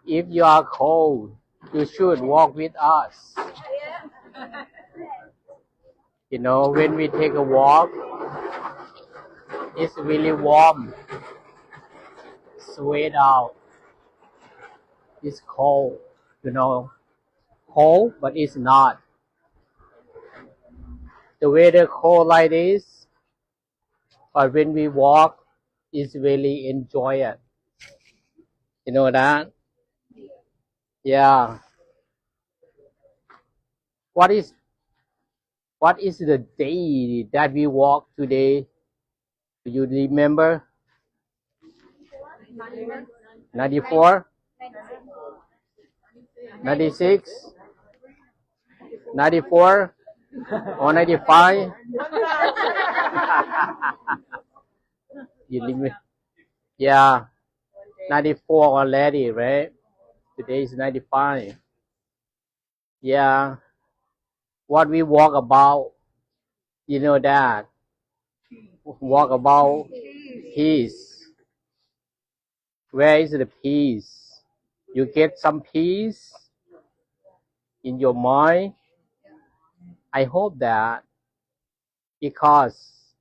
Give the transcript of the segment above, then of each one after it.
If you are cold, you should walk with us. You know, when we take a walk, it's really warm, sweat out. It's cold, you know, cold, but it's not. The weather cold like this, but when we walk, it's really enjoy it. You know that? Yeah. What is what is the day that we walk today? Do you remember? 94, 96, 94, or 95? You remember? Yeah, 94 already, right? Today is 95. Yeah. What we walk about, you know that. Walk about peace. Where is the peace? You get some peace in your mind. I hope that, because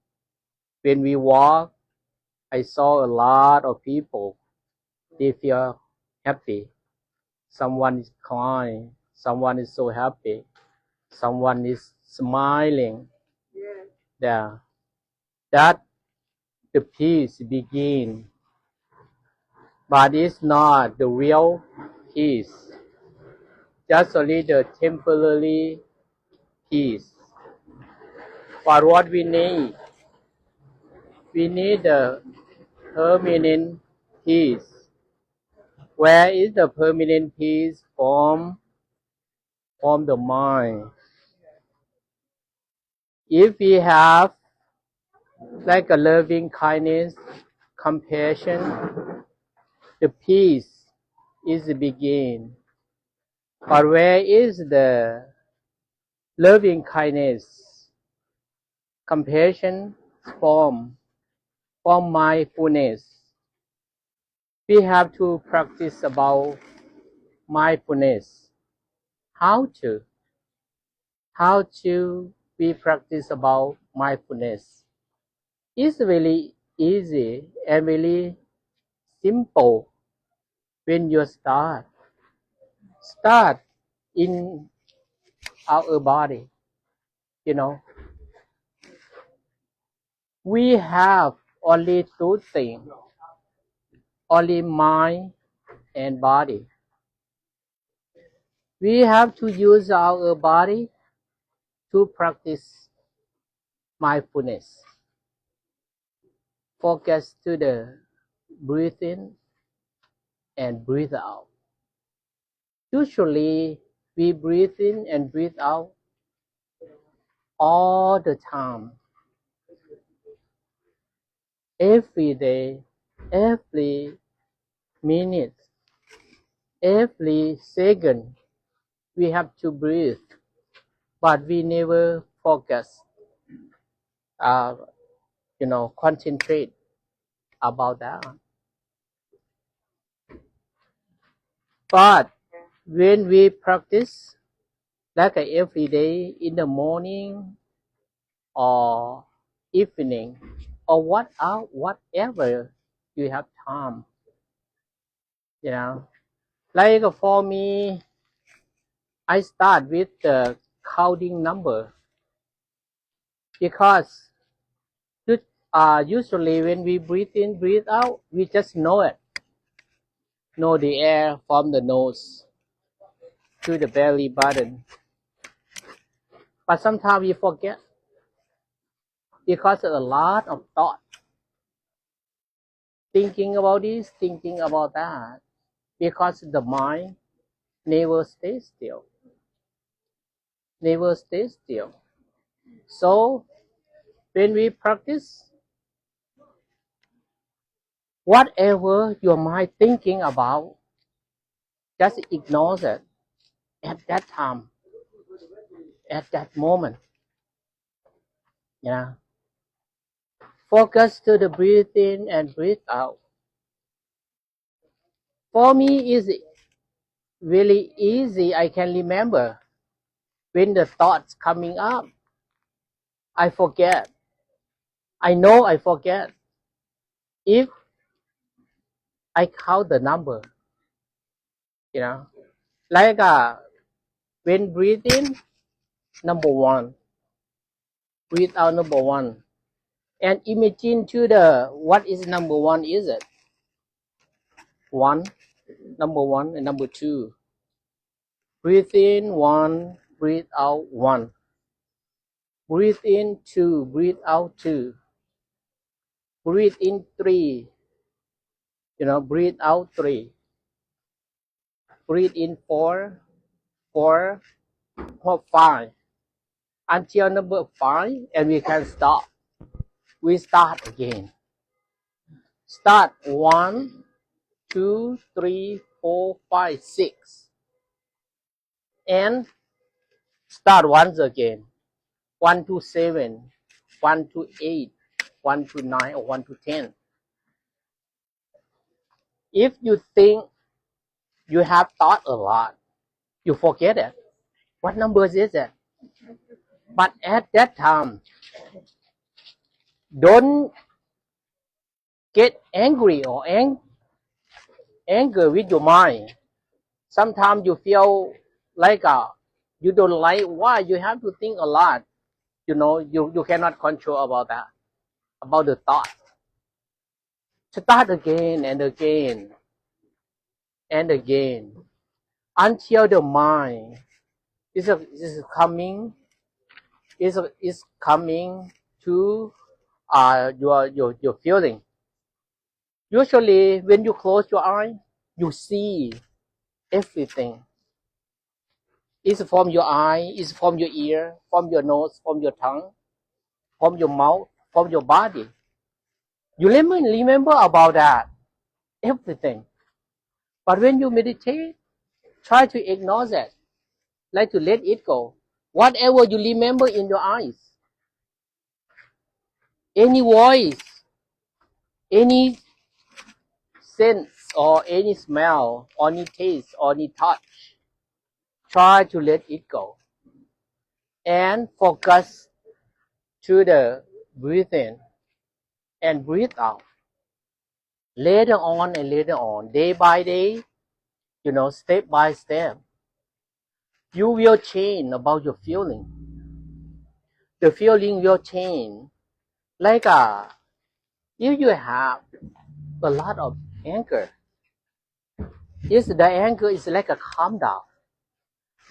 when we walk, I saw a lot of people. They feel happy. Someone is crying. Someone is so happy. Someone is smiling. Yeah. That the peace begin, but it's not the real peace. Just only the temporary peace. But what we need the permanent peace. Where is the permanent peace? From the mind. If we have like a loving kindness, compassion, the peace is the begin. But where is the loving kindness, compassion from mindfulness? We have to practice about mindfulness. How to? How to we practice about mindfulness? It's really easy and really simple when you start. Start in our body. You know, we have only two things, only mind and body. We have to use our body to practice mindfulness. Focus to the breathe in and breathe out. Usually, we breathe in and breathe out all the time, every day, every minute, every second. We have to breathe, but we never focus, uh, concentrate about that. But when we practice, like every day in the morning or evening or whatever you have time, you know, like for me, I start with the counting number, because usually when we breathe in, breathe out, we just know it. Know the air from the nose to the belly button. But sometimes we forget because of a lot of thought. Thinking about this, thinking about that. Because the mind never stays still. Never stays still. So when we practice, whatever your mind thinking about, just ignore it at that time, at that moment. Yeah. Focus to the breathe in and breathe out. For me, is really easy. I can remember when the thoughts coming up. I forget. I know I forget. If I count the number, you know, like when breathe in, number one, breathe out, number one, and imagine to the what is number one? Is it one? Number one and number two. Breathe in one, breathe out one. Breathe in two, breathe out two. Breathe in three, breathe out three. Breathe in four, four, or five. Until number five, and we can stop. We start again. Start one, two, three, four, five, six. And start once again. 1 to 7, 1 to 8, 1 to 9, or 1 to 10. If you think you have thought a lot, you forget it. What numbers is it? But at that time, don't get angry or anger with your mind. Sometimes you feel like you don't like why you have to think a lot. You cannot control about that, about the thought. Start again and again and again until the mind is coming to your feeling. Usually, when you close your eye, you see everything. It's from your eye, it's from your ear, from your nose, from your tongue, from your mouth, from your body. You remember about that, everything. But when you meditate, try to ignore that, like to let it go. Whatever you remember in your eyes, any voice, any sense, or any smell, or any taste, or any touch, try to let it go. And focus to the breathe in and breathe out. Later on, day by day, step by step, you will change about your feeling. The feeling will change. Like if you have a lot of anger, the anger is like a calm down.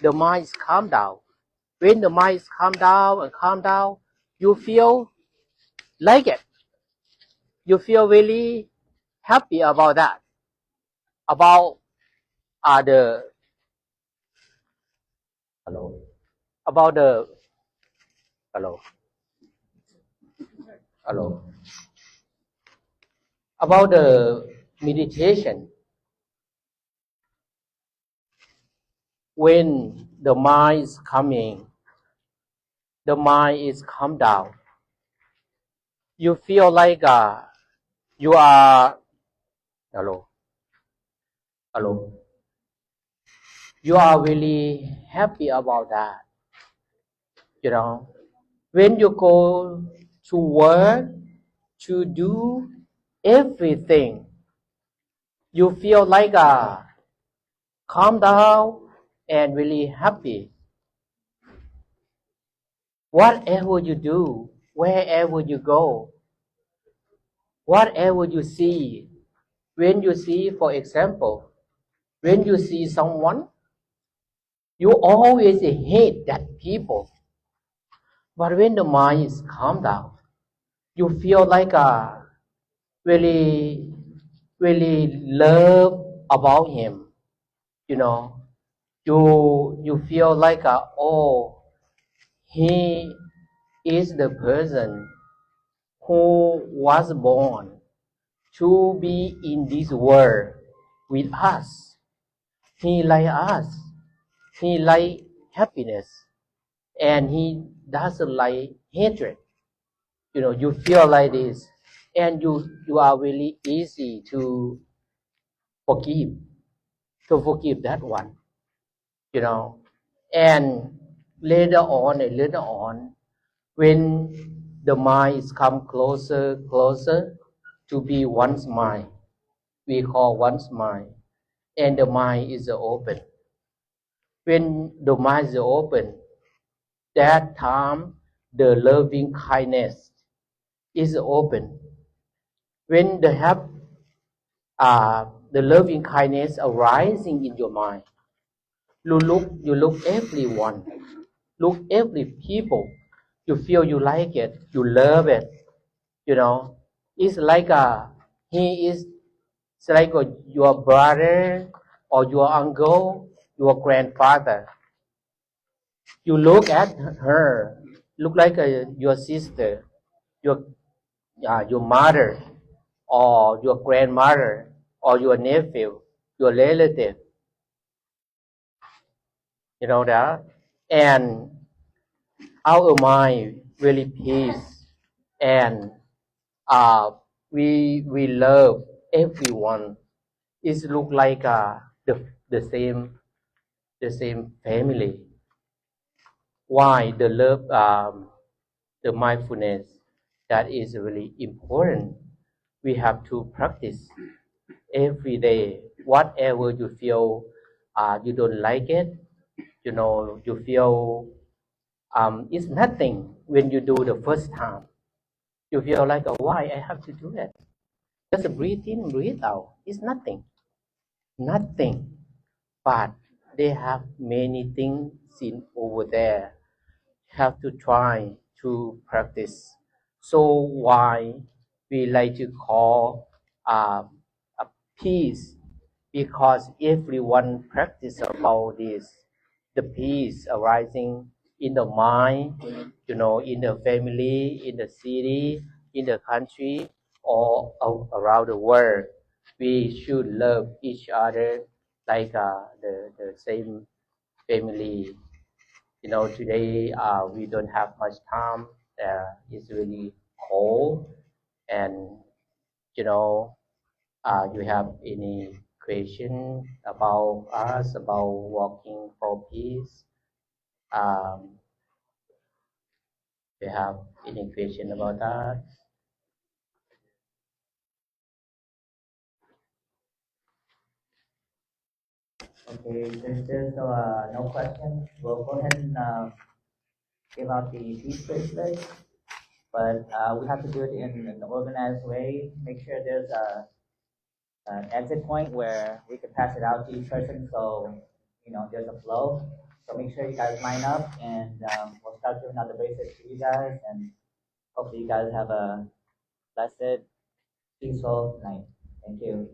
The mind is calm down. When the mind is calm down, you feel like it. You feel really happy about that. About the hello. About the hello. Hello. About the meditation. When the mind is coming, the mind is calm down. You feel like you are hello. You are really happy about that. When you go to work to do everything, you feel like calm down and really happy. Whatever you do, wherever you go, whatever you see, when you see, for example, when you see someone, you always hate that people. But when the mind is calm down, you feel like really, really love about him. You feel like oh, he is the person who was born to be in this world with us. He like us. He like happiness, and he doesn't like hatred. You feel like this, and you are really easy to forgive that one. you know. And later on, when the mind is come closer to be one's mind, we call one's mind, and the mind is open. When the mind is open, that time the loving kindness is open. When the loving kindness arising in your mind, you look everyone, look every people, you feel you like it, you love it, you know. It's like it's like your brother or your uncle, your grandfather. You look at her, look like your sister, your your mother, or your grandmother, or your nephew, your relative. You know that, and our mind really peace, and we love everyone. It look like the same family. Why the love, the mindfulness, that is really important. We have to practice every day. Whatever you feel, you don't like it, you know, you feel it's nothing when you do the first time. You feel like, oh, why I have to do that? Just breathe in, breathe out. It's nothing, nothing. But they have many things in over there. Have to try to practice. So why we like to call a peace? Because everyone practice about this, the peace arising in the mind, you know, in the family, in the city, in the country, or around the world. We should love each other like the same family. You know, today we don't have much time. It's really cold, and you know, you have any question about us about walking for peace? You have any question about that? Okay, since there's no question, we'll go ahead and give out the peace bracelet. But we have to do it in an organized way. Make sure there's an exit point where we can pass it out to each person, so you know there's a flow. So make sure you guys line up, and we'll start giving out the bracelets to you guys, and hopefully you guys have a blessed, peaceful night. Thank you.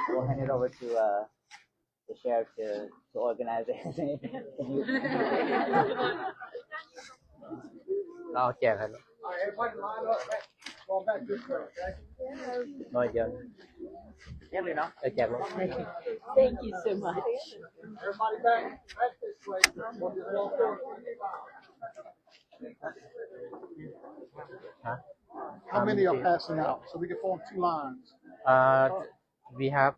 We'll hand it over to the sheriff to organize it. เราแจกกันน้อยเดียว Every now. แจกรถ Thank you so much. Everybody back this way. Huh? How many are passing out? So we can form two lines. We have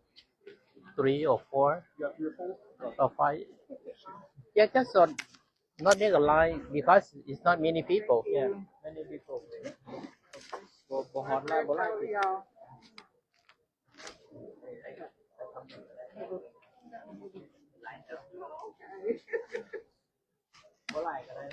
3 or 4 You got 3 or 4? or 5. Yeah, just not make a line because it's not many people. Yeah, many people. Bộ hòn lại, bộ lại. Bộ lại cái đây.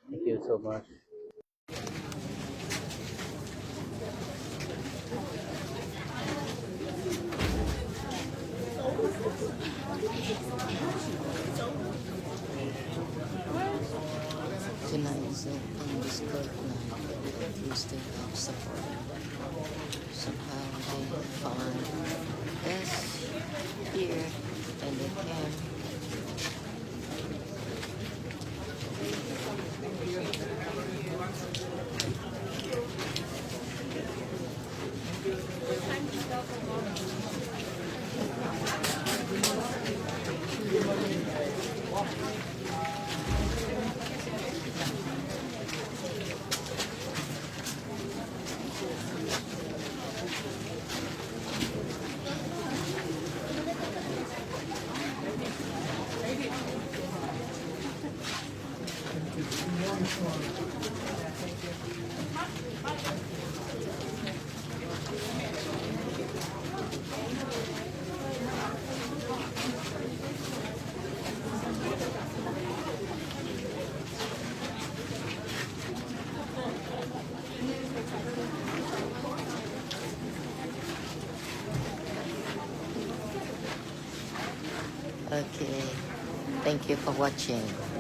Thank you so much. Tonight is an undiscovered night, but we still have support. Somehow they find us here, and they can Okay. Thank you for watching.